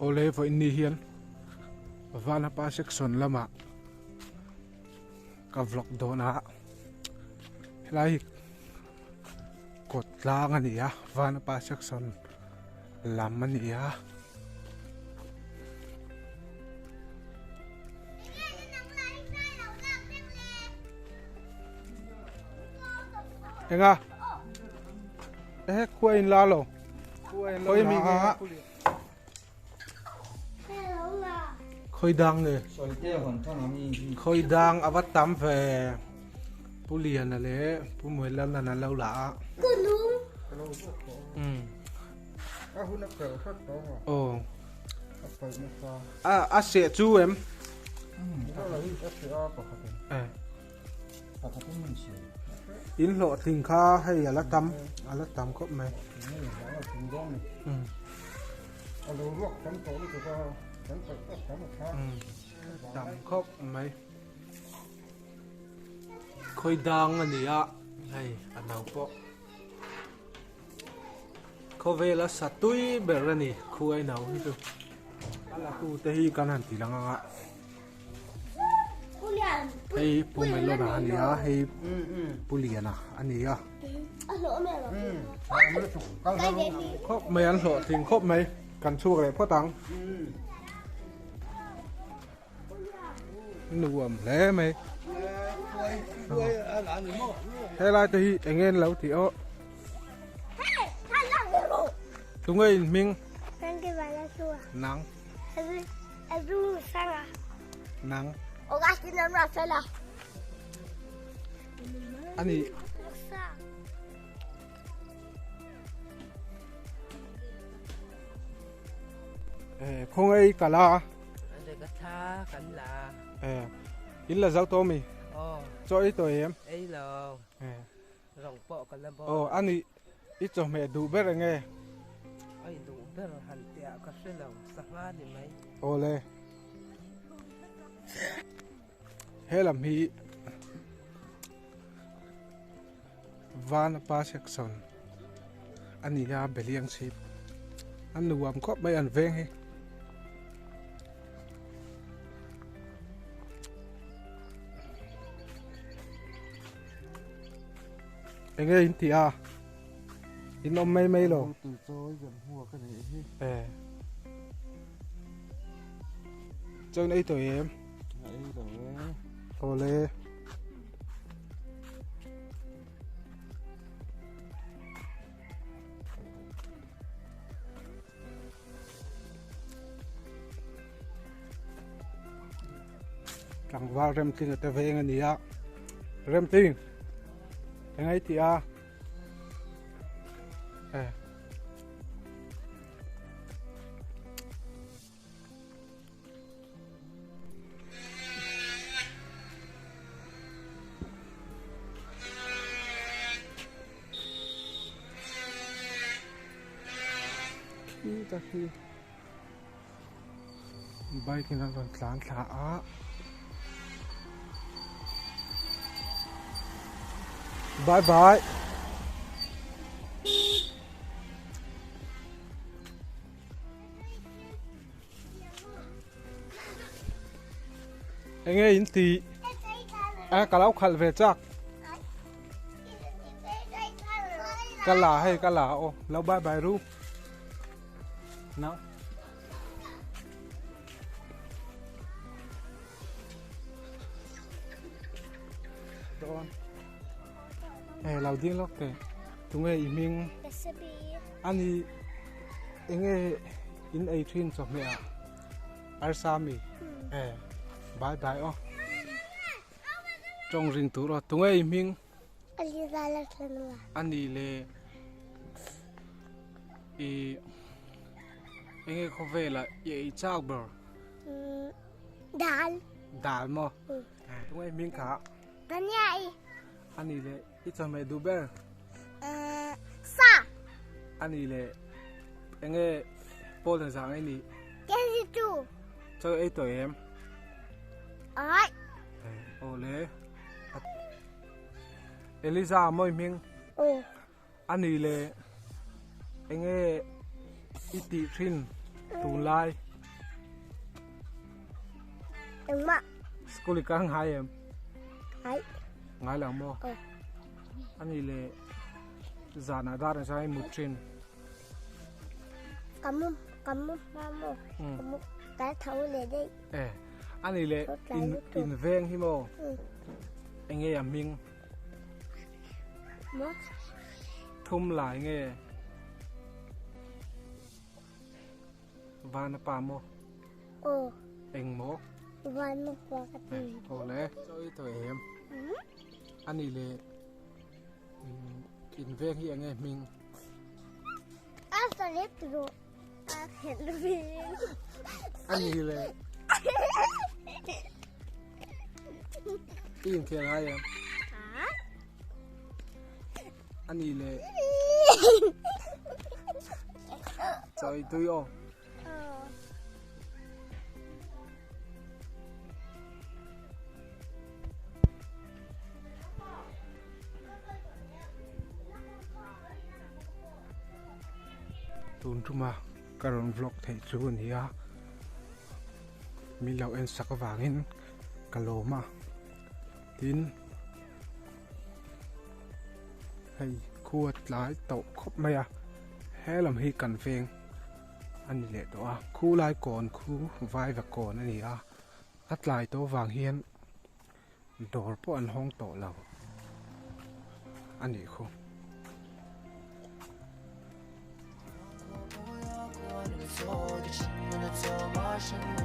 ole vo in ni hian vana pa section lama ka vlog do na helai kot lang ani ya vana pa section lam ani ya enga khuain la lo khoi mi nga khoi dang ne khoi dang avat tam ve pulian na le pu moi lam na lo la ô à sẽ chú em in lộ thình kha hay là lát tắm có mày tắm khóc mày khơi đang anh đi ạ hay anh nào po khâu về là sát túi bể ra nè khu ai nào hết rồi là khu tây căn hẳn thì là ngang ạ hay pu mày lo anh đi à hay pu liền à anh đi à khóc mày ăn lộ thì khóc mày cần chua cái phốt tăng nuông lẽ mày hay là thì anh em lâu thì ô chúng ơi mình nắng nắng anh đi không ai cả la ít là giáo tôm mi cho ít tuổi em ấy là rồng bọ còn làm ồ anh đi ít cho mẹ đủ biết rồi nghe ấy đủ biết rồi hẳn tiệt có sẽ là sắp ra thì mấy ô lê hết làm hi van pa section anh đi ra beliang ship anh nuông có mấy anh ven hay anh ấy thì à in ông mấy mấy rồi chơi này tuổi em ô lê chẳng vào rem tin ở về ngay à rem tin anh ấy thì à khi bay cái nó còn sáng thả bye bye anh ấy in thì cả lão khal về chắc cả là hay cả là ô lão bye bye ru nào Don lau tiếng lóc kề chúng ấy mình anh đi anh ấy in ai thuyền cho mẹ Arsami bye bye ô trong rừng tú rồi chúng ấy mình anh đi le anh ấy có về là vậy sao bờ đal mà chúng ấy mình cả anh đi le ít cho mẹ Dubai sa anh đi le anh ấy Paul là sao anh đi cho ấy tuổi em ô lê Elisa mới mình anh đi le anh ấy ít tị xin tù lai đừng mà school ka hang hai em ấy ngai lang mo ani le zana dar sai mutrin cầm mamo cầm cái thấu lên đây ani le in veng hi mo enge aming mất thum lại nghe van pa mo anh mo van một quả cái gì thôi lẽ chơi thôi em anh đi lệ in veng hi nghe mình sao hết rồi hiện rồi anh đi lệ in kia hai em hả anh đi lệ chơi tôi ô tun truma karon vlog thei chu nia mi lo en sak wangin kaloma tin hay khuat lai to khop maya helam hi kan veng ani le to a khu lai kon khu vai va kon ani a at lai to wang hian dor po an hong to lo ani khu我不要过那个错的心，我的错，我心。